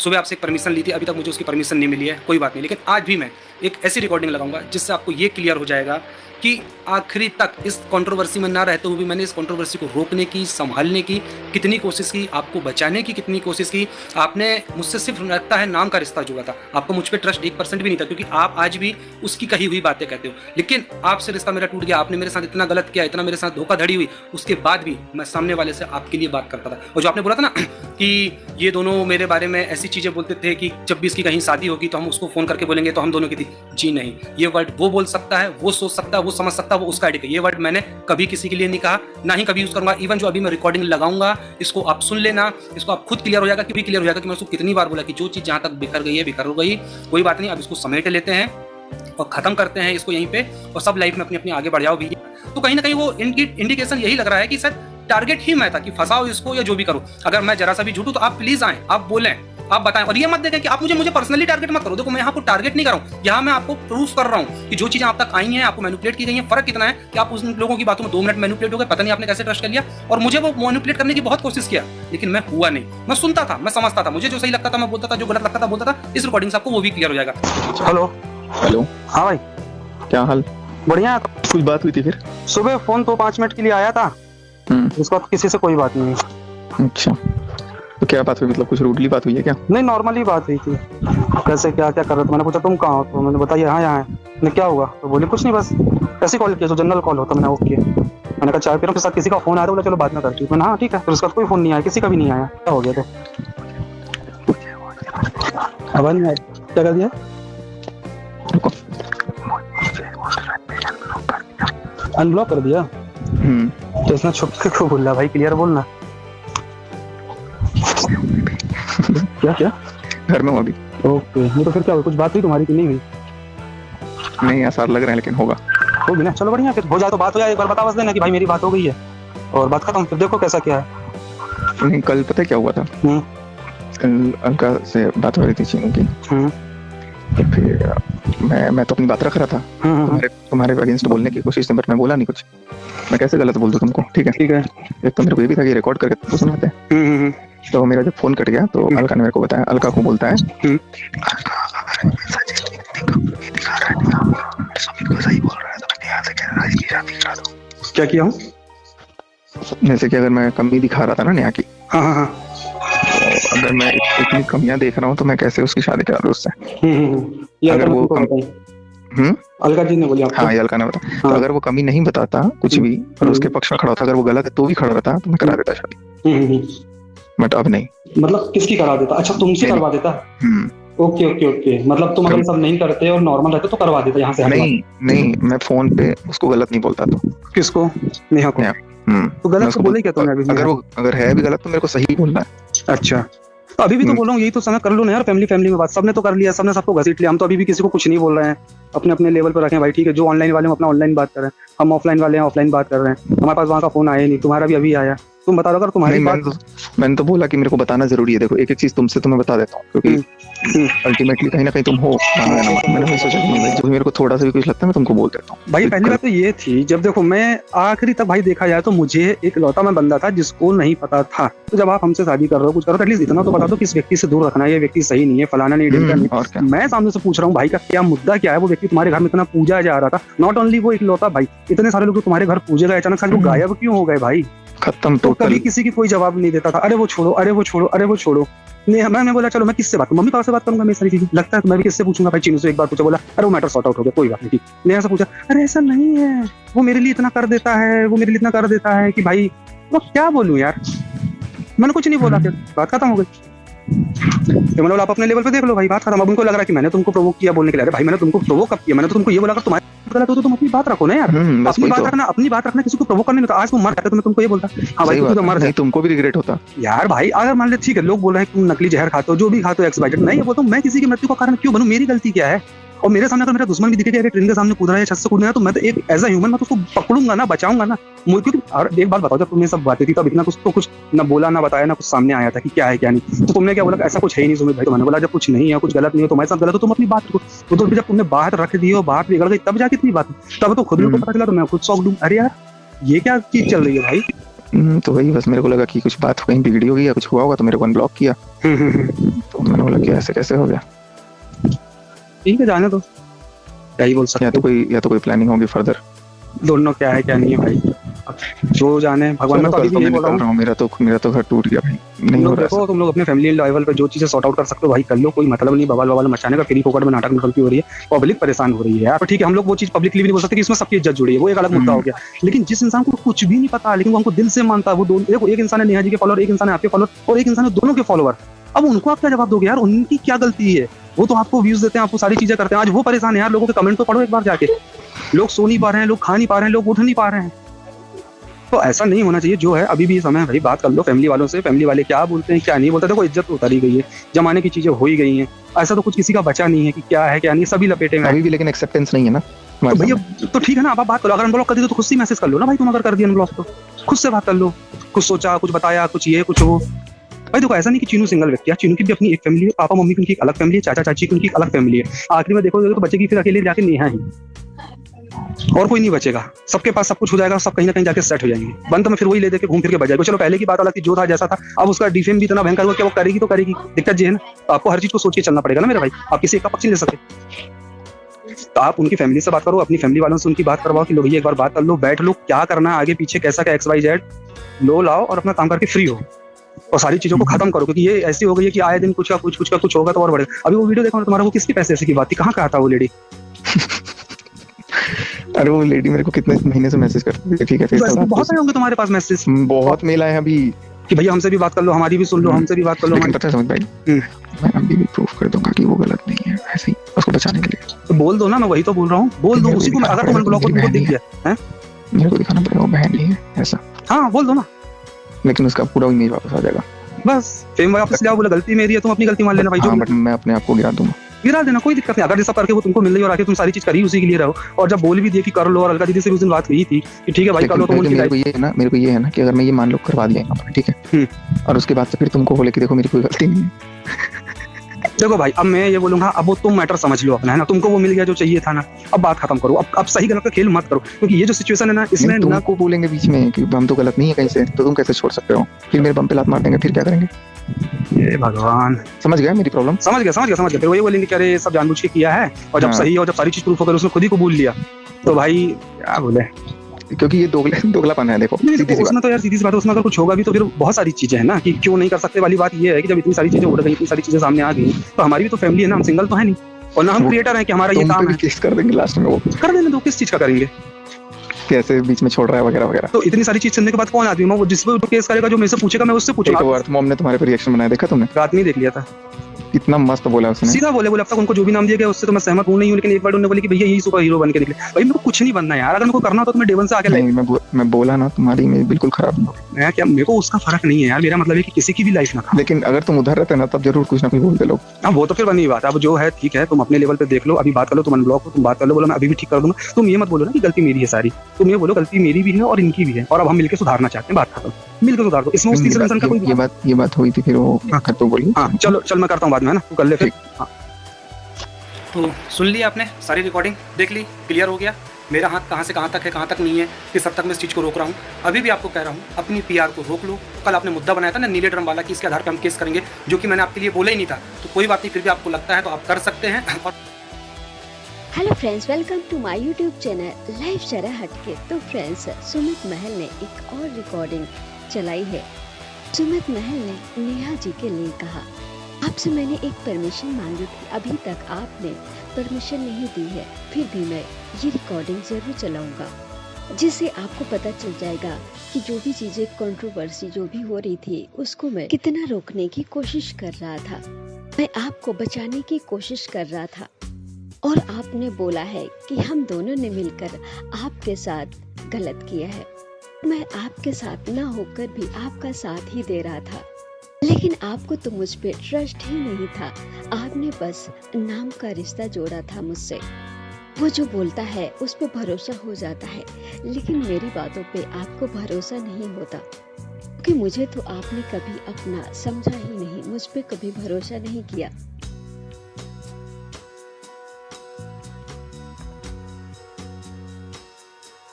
सुबह आपसे एक परमिशन ली थी, अभी तक मुझे उसकी परमिशन नहीं मिली है, कोई बात नहीं, लेकिन आज भी मैं एक ऐसी रिकॉर्डिंग लगाऊंगा जिससे आपको ये क्लियर हो जाएगा कि आखिरी तक इस कंट्रोवर्सी में ना रहते हुए भी मैंने इस कंट्रोवर्सी को रोकने की, संभालने की कितनी कोशिश की, आपको बचाने की कितनी कोशिश की। आपने मुझसे सिर्फ लगता है नाम का रिश्ता जुड़ा था, आपको मुझ पर ट्रस्ट 1% भी नहीं था, क्योंकि आप आज भी उसकी कही हुई बातें कहते हो। लेकिन आपसे रिश्ता मेरा टूट गया, आपने मेरे साथ इतना गलत किया, इतना मेरे साथ धोखाधड़ी हुई, उसके बाद भी मैं सामने वाले से आपके लिए बात करता था। और जो आपने बोला था ना कि ये दोनों मेरे बारे में ऐसी चीज़ें बोलते थे कि जब भी इसकी कहीं शादी होगी तो हम उसको फ़ोन करके बोलेंगे तो हम दोनों की थी। जी नहीं, ये वर्ड वो बोल सकता है, वो सोच सकता है, वो समझ सकता है, वो उसका आइडिया। ये वर्ड मैंने कभी किसी के लिए नहीं कहा, ना ही कभी यूज़ करूंगा। इवन जो अभी मैं रिकॉर्डिंग लगाऊंगा, इसको आप सुन लेना, इसको आप खुद क्लियर हो जाएगा, क्योंकि क्लियर हो जाएगा कि मैं उसको कितनी बार बोला कि जो चीज़ जहाँ तक बिखर गई है बिखर हो गई, कोई बात नहीं, अब इसको समेट लेते हैं और ख़त्म करते हैं इसको यहीं पे, और सब लाइफ में अपनी अपनी आगे बढ़ जाओ भी। तो कहीं ना कहीं वो इंडिकेशन यही लग रहा है कि सर टारगेट ही मैं था कि फंसाओ इसको या जो भी करो। अगर मैं जरा सा भी झूठूं तो आप प्लीज आएं, आप बोलें, आप बताएं, और ये मत देखें कि आप मुझे पर्सनली टारगेट मत करो। देखो मैं यहाँ पर टारगेट नहीं कर रहा हूँ, यहाँ मैं आपको प्रूफ कर रहा हूँ कि जो चीजें आप तक आई हैं, आपको मैनिपुलेट की गई हैं। फर्क कितना है कि आप उन लोगों की बातों में 2 मिनट मैनिपुलेट हो गए, पता नहीं आपने कैसे ट्रस्ट कर लिया, और मुझे वो मैनिपुलेट करने की बहुत कोशिश किया, लेकिन मैं हुआ नहीं। मैं सुनता था, मैं समझता था, मुझे जो सही लगता था मैं बोलता था, जो गलत लगता था बोलता था। इस रिकॉर्डिंग से आपको वो भी क्लियर हो जाएगा। हेलो हेलो, हाँ भाई, क्या हाल? बढ़िया। कुछ बात हुई थी फिर? सुबह फोन तो 5 मिनट के लिए आया था, उसके बाद किसी से कोई बात नहीं। अच्छा, तो क्या बात हुई? मतलब कुछ रूडली बात हुई है क्या? नहीं, नॉर्मली बात हुई थी, कैसे क्या क्या कर रहे थे। मैंने पूछा तुम कहाँ हो, तो मैंने बताया यहाँ है। मैंने क्या हुआ, तो बोले कुछ नहीं, बस ऐसे कॉल किया, जो जनरल कॉल होता। मैंने ओके, मैंने कहा चाय पी रहा हूं, के साथ किसी का फोन आया, तो बोला चलो बात ना करती। मैंने हाँ ठीक है। फिर उसके बाद कोई फोन नहीं आया, किसी का भी नहीं आया। क्या हो गया? तो आवाज नहीं आई, क्या कर दिया? अनब्लॉक कर दिया? तो इसने छुप के क्यों बोल रहा भाई, क्लियर बोलना। क्या क्या? घर में हूँ अभी। ओके, नहीं तो फिर क्या हुआ, कुछ बात हुई तुम्हारी कि नहीं हुई? नहीं, आसार लग रहे हैं, लेकिन होगा। होगी ना, चलो बढ़िया, फिर हो जाए तो बात हो जाए। एक बार बता बस देना कि भाई मेरी बात हो गई है, और बात खत्म। फिर देखो कैसा क्या है। नहीं, कल पता है क्या हुआ था? कल अलका से बात हो रही थी चीनू की, तो फिर मैं तो अपनी बात रख रहा था। तुम्हारे अगेंस्ट बोलने की कोशिश थी, बट मैं बोला नहीं कुछ। मैं कैसे गलत बोल दूं तुमको? ठीक है ठीक है। एक तो मेरे को ये भी था कि रिकॉर्ड करके तुमको सुनाते हैं। तो मेरा जब फोन कट गया तो अलका ने मेरे को बताया, अलका को बोलता है क्या किया हूँ? जैसे कि अगर मैं कमी दिखा रहा था ना नेहा की, हाँ, तो अगर मैं इतनी कमियां देख रहा हूँ तो मैं कैसे उसकी शादी करा दूं उससे? अगर वो अलका जी ने बोली आपको? हाँ, ये अलका ने बताया। तो अगर वो कमी नहीं बताता कुछ भी और उसके पक्ष में खड़ा होता, अगर वो गलत है तो भी खड़ा रहता, तो मैं करा देता शादी। बट अब नहीं। मतलब किसकी करा देता? अच्छा, तुमसे करवा देता। ओके ओके ओके, मतलब तुम अगर सब नहीं करते और नॉर्मल रहते तो करवा देता यहाँ से? नहीं, मैं फोन पे उसको गलत नहीं बोलता। तो किसको? नेहा को? तो गलत तो बोले क्या तुमने अभी? अगर है भी गलत तो मेरे को सही बोलना है। अच्छा, तो अभी भी तो बोलो, यही तो समय कर लो ना यार। फैमिली में बात सबने तो कर लिया, सबने सबको घसीट लिया। हम तो अभी भी किसी को कुछ नहीं बोल रहे हैं, अपने अपने लेवल पर रखें भाई। ठीक है, जो ऑनलाइन वाले हैं अपना ऑनलाइन बात कर रहे हैं, हम ऑफलाइन वाले हैं ऑफलाइन बात कर रहे हैं। हमारे पास वहाँ का फोन आया नहीं, तुम्हारा भी अभी आया। तुम बता दो अगर तुम्हारी बात। मैंने तो बोला कि मेरे को बताना जरूरी है। देखो, एक एक चीज तुमसे तो मैं बता देता हूँ, क्योंकि अल्टीमेटली कहीं ना कहीं तुम हो। मैंने वही सोचा कि भाई जो मेरे को थोड़ा सा भी कुछ लगता है मैं तुमको बोल देता हूँ। भाई पहली बात तो ये थी, जब देखो मैं आखिरी तक भाई देखा जाए तो मुझे एक लौता मैं बंदा था जिसको नहीं पता था। तो जब आप हमसे शादी कर रहे हो, कुछ करो, तो एटलीस्ट इतना तो बता दो कि इस व्यक्ति से दूर रखना है, ये व्यक्ति सही नहीं है, फलाना नहीं, ढिमका नहीं। मैं सामने से पूछ रहा हूँ भाई का क्या मुद्दा क्या है। वो व्यक्ति तुम्हारे घर में इतना पूजा जा रहा था, नॉट ओनली वो एक लौता भाई, इतने सारे लोग तुम्हारे घर पूजे गए, अचानक से गायब क्यों हो गए भाई? खत्म। तो कभी किसी की कोई जवाब नहीं देता था। अरे वो छोड़ो, अरे वो छोड़ो, अरे वो छोड़ो। मैंने बोला चलो मैं किससे बात करूं, मम्मी पापा से बात करूंगा। मैं सारी चीजें लगता है तो मैं भी किससे पूछूंगा भाई? चीनू से एक बार पूछा, बोला अरे वो मैटर सॉर्ट आउट हो गया, कोई बात नहीं, ठीक। नेहा से पूछा, अरे ऐसा नहीं है, वो मेरे लिए इतना कर देता है, वो मेरे लिए इतना कर देता है कि भाई वो क्या बोलूं यार। मैंने कुछ नहीं बोला, फिर बात खत्म हो गई। तो मैंने बोला आप अपने लेवल पे देख लो भाई, बात खत्म। अब उनको लग रहा है कि मैंने तुमको प्रोवोक किया बोलने के लिए। अरे भाई मैंने तुमको प्रोवोक कब किया? मैंने तो तुमको ये बोला, अगर तुम्हारे गलत हो तो तुम अपनी बात रखो ना यार। अपनी बात रखना, किसी को प्रोवोक करने नहीं होता। आज तुम मर जाते तो मैं तुमको ये बोलता हाँ भाई तू तो मर जाए, तुमको भी रिग्रेट होता यार। भाई अगर मान ले ठीक है, लोग बोल रहे हैं तुम नकली जहर खाते हो, जो भी खाते हो, एक्स वाई जेड, मैं ये बोलता हूँ मैं किसी की मृत्यु का कारण क्यों बनूं? मेरी गलती क्या है? और मेरे सामने अगर मेरा दुश्मन भी दिखे कि ट्रेन के सामने कूद रहा है, छत से कूद रहा है, तो मैं तो एक एज अ ह्यूमन मैं तो उसको पकड़ूंगा ना, बचाऊंगा ना। क्योंकि एक बात बताओ, जब तुमने सब बातें थी तब इतना कुछ तो कुछ ना बोला ना बताया ना कुछ सामने आया था कि क्या है क्या नहीं। तो तुमने क्या बोला? ऐसा कुछ है ही नहीं सुमित भाई। तो मैंने बोला जब कुछ नहीं है, कुछ गलत नहीं है, तुम्हारे साथ गलत हो, तुम अपनी बात रखो। तो जब तुमने बात रख दी और बात बिगड़ गई तब जाके इतनी बात, तब तो खुद को पता चला तो मैं खुद शौक दूं। अरे यार ये क्या चीज चल रही है भाई? तो वही बस मेरे को लगा कि कुछ बात कहीं बिगड़ी होगी या कुछ हुआ होगा, तो मेरे को अनब्लॉक किया। तो मैंने बोला कि ऐसे कैसे हो गया। ठीक है, जाने दो, क्या ही बोल सकते या तो कोई प्लानिंग होगी फर्दर। दोनों क्या है क्या नहीं है भाई, अब जो जाने भगवान। मैं तो अभी भी यही बोल रहा हूँ, मेरा तो घर टूट गया भाई, नहीं हो रहा। देखो तुम लोग अपने फैमिली लेवल पे जो चीजें सॉर्ट आउट कर सकते हो भाई कर लो, कोई मतलब नहीं बवाल मचाने का। फ्री फोकट में नाटक निकलती हो रही है, पब्लिक परेशान हो रही है यार। तो ठीक है, हम लोग वो चीज पब्लिकली भी नहीं बोल सकते कि इसमें सबकी इज्जत जुड़ी है, वो एक अलग मुद्दा हो गया। लेकिन जिस इंसान को कुछ भी नहीं पता लेकिन वो हमको दिल से मानता है, वो दोनों, देखो एक इंसान है नेहा जी के फॉलोअर, एक इंसान है आपके फॉलोअर और एक इंसान है दोनों के फॉलोअर। अब उनको आप क्या जवाब दोगे यार, उनकी क्या गलती है? वो तो आपको व्यूज देते हैं, आपको सारी चीजें करते हैं। आज वो परेशान है यार, लोगों के कमेंट तो पढ़ो एक बार जाके। लोग सो नहीं पा रहे हैं, लोग खा नहीं पा रहे हैं, लोग उठ नहीं पा रहे हैं। तो ऐसा नहीं होना चाहिए। जो है अभी भी समय है भाई, बात कर लो फैमिली वालों से, फैमिली वाले क्या बोलते हैं क्या नहीं बोलते। देखो इज्जत तो उतारी गई है, जमाने की चीजें हो ही गई हैं, ऐसा तो कुछ किसी का बचा नहीं है कि क्या है क्या नहीं, सभी लपेटे में अभी भी। लेकिन एक्सेप्टेंस नहीं है ना तो भैया, तो ठीक है ना, आप बात करो। अगर अनब्लॉक कर दी तो खुद से मैसेज कर लो ना भाई, तुम अगर कर दिया अनब्लॉक तो खुद से बात कर लो। कुछ सोचा, कुछ बताया, कुछ ये कुछ वो। भाई देखो ऐसा नहीं कि चीनू सिंगल व्यक्ति है, चीनू की भी अपनी एक फैमिली है, पापा मम्मी की उनकी एक अलग फैमिली है, चाचा चाची की उनकी एक अलग फैमिली है। आखिरी में देखो तो बच्चे की फिर अकेले जाके नेहा ही, और कोई नहीं बचेगा। सबके पास सब कुछ हो जाएगा, सब कहीं ना कहीं जाके सेट हो जाएंगे। बंद में फिर वही ले देके घूम फिर के बच जाएगा। चलो पहले की बात अलग थी, जो था जैसा था। अब उसका डिफेम भी इतना भयंकर हुआ कि वो करेगी तो करेगी, दिक्कत ये है ना। तो आपको हर चीज को सोच के चलना पड़ेगा ना मेरे भाई, आप किसी एक का पक्ष नहीं ले सकते। तो आप उनकी फैमिली से बात करो, अपनी फैमिली वालों से उनकी बात करवाओ कि लो भैया एक बार बात कर लो, बैठ लो, क्या करना है आगे पीछे, कैसा क्या XYZ लो लाओ और अपना काम करके फ्री हो और सारी चीजों को खत्म करो। क्योंकि ये ऐसी हो गई है कि आए दिन कुछ का कुछ होगा तो और बढ़ेगा। अभी वो वीडियो देखो ना तुम्हारा, वो किसके पैसे ऐसे की बात थी, कहाँ था वो लेडी? अरे वो लेडी मेरे को कितने महीने से मैसेज करती है। ठीक है, फिर बहुत आए होंगे तुम्हारे पास मैसेज, बहुत मेल आए अभी कि भैया हमसे भी बात कर लो, हमारी भी सुन लो, हमसे भी बात कर लो। लेकिन पता है समझ भाई, मैं अभी भी प्रूफ कर दूंगा कि वो गलत नहीं है, ऐसे ही उसको बचाने के लिए। तो बोल दो ना, मैं वही तो बोल रहा हूँ, बोल दो उसी को। अगर तुम अनब्लॉक तुमको दिख गया है, मेरे को दिखाना पड़ेगा वो बहन नहीं है ऐसा। हाँ बोल दो ना, लेकिन उसका पूरा इमेज वापस आ जाएगा। बस फेम वापस ले आओ, बोले गलती मेरी है, तुम अपनी गलती मान लेना भाई। जो बट मैं अपने आप को गिरा दूंगा, गिरा देना, कोई दिक्कत नहीं। अगर ये सब करके वो तुमको मिल रही और आके तुम सारी चीज करी उसी के लिए रहो। और जब बोल भी दिए कि कर लो, और अलका दीदी से भी उस दिन बात हुई थी कि ठीक है भाई कर लो, तो मेरे को ये है ना कि अगर मैं ये मान लो करवा दिया ठीक है, और उसके बाद से फिर तुमको बोले कि देखो मेरी कोई गलती नहीं है। देखो भाई अब मैं ये बोलूंगा, अब वो तुम मैटर समझ लो अपना, है ना। तुमको वो मिल गया जो चाहिए था ना, अब बात खत्म करो। अब सही गलत का खेल मत करो, क्योंकि ये जो सिचुएशन है ना, इसमें तुमको बोलेंगे बीच में कि हम तो गलत नहीं है कहीं से, तो तुम कैसे छोड़ सकते हो? फिर मेरे बम पे लात मार देंगे, फिर क्या करेंगे? ये भगवान, समझ गया मेरी प्रॉब्लम? समझ गया। फिर वही बोलेंगे कि अरे सब जानबूझ के किया है, और जब सही और जब सारी चीज प्रूफ होकर उसने खुद ही कबूल लिया, तो भाई क्या बोले। क्योंकि ये दोगलापन है। देखो उसमें तो यार सीधी सी बात है, उसमें अगर कुछ होगा भी तो फिर बहुत सारी चीजें हैं ना कि क्यों नहीं कर सकते वाली बात ये है कि जब इतनी सारी चीजें उड़ गई, इतनी सारी चीजें सामने आ गई, तो हमारी भी तो फैमिली है ना, हम सिंगल तो है नहीं, और ना हम क्रिएटर हैं कि हमारा ये काम है। केस कर देंगे लास्ट में, वो कर देने दो, किस चीज का करेंगे, कैसे बीच में छोड़ रहा है वगैरह वगैरह। तो इतनी सारी चीज सुनने के बाद कौन आदमी, मैं वो जिस पे केस करेगा, जो मेरे से पूछेगा मैं उससे पूछूंगा। तो अर्थ मॉम ने तुम्हारे पर रिएक्शन बनाया, देखा तुमने? रात में देख लिया था, इतना मस्त बोला उसने, सीधा बोले अब तक उनको जो भी नाम दिया गया उससे तो मैं सहमत हूं नहीं हूं, लेकिन एक बार उन्होंने बोले कि भैया यही सुपर हीरो बन के निकले। भाई मेरे को कुछ नहीं बनना यार, अगर मेरे को करना तो मैं डे वन से आके नहीं, मैं बोला ना तुम्हारी इमेज बिल्कुल खराब नहीं है क्या, मेरे को उसका फर्क नहीं है यार। मेरा मतलब है कि किसी की भी लाइफ ना खराब। लेकिन अगर तुम उधर रहते ना तब जरूर कुछ ना कुछ बोलते लोग। हाँ वो तो फिर बनी बात है। अब जो है ठीक है, तुम अपने लेवल पे देख लो, अभी बात कर लो, तुम अनब्लॉक हो, तुम बात कर लो, बोलो मैं अभी भी ठीक कर दूंगा। तुम ये मत बोलो ना कि गलती मेरी है सारी, तुम ये बोलो गलती मेरी भी है और इनकी भी है, और अब हम मिलकर सुधारना चाहते हैं, बात खत्म, मिलकर सुधार दो। इसमें उस तीसरे इंसान का कोई ये बात हुई थी, फिर वो तो बोली हाँ चल मैं करता हूँ बाद में, है ना, तू कर ले फिर। तो सुन लिया आपने, सारी रिकॉर्डिंग देख ली, क्लियर हो गया मेरा हाथ कहाँ से कहाँ तक है, कहाँ तक नहीं है, किस हद तक मैं इस चीज़ को रोक रहा हूँ। अभी भी आपको कह रहा हूँ, अपनी PR को रोक लो। कल आपने मुद्दा बनाया था ना नीले ड्रम वाला कि इसके आधार पर हम केस करेंगे, जो कि मैंने आपके लिए बोला ही नहीं था, तो कोई बात नहीं, फिर भी आपको लगता है तो आप कर सकते हैं। और hello friends, welcome to my YouTube channel life जरा हटके। तो फ्रेंड्स, सुमित महल ने एक और रिकॉर्डिंग चलाई है। सुमित महल ने नेहा जी के लिए कहा, आपसे मैंने एक परमिशन मांगी थी, अभी तक आपने परमिशन नहीं दी है, फिर भी मैं ये रिकॉर्डिंग जरूर चलाऊंगा, जिससे आपको पता चल जाएगा कि जो भी चीजें कंट्रोवर्सी जो भी हो रही थी उसको मैं कितना रोकने की कोशिश कर रहा था, मैं आपको बचाने की कोशिश कर रहा था। और आपने बोला है कि हम दोनों ने मिलकर आपके साथ गलत किया है। मैं आपके साथ ना होकर भी आपका साथ ही दे रहा था, लेकिन आपको तो मुझ पे ट्रस्ट ही नहीं था। आपने बस नाम का रिश्ता जोड़ा था मुझसे। वो जो बोलता है उस पे भरोसा हो जाता है, लेकिन मेरी बातों पे आपको भरोसा नहीं होता, क्योंकि मुझे तो आपने कभी अपना समझा ही नहीं, मुझ पे कभी भरोसा नहीं किया।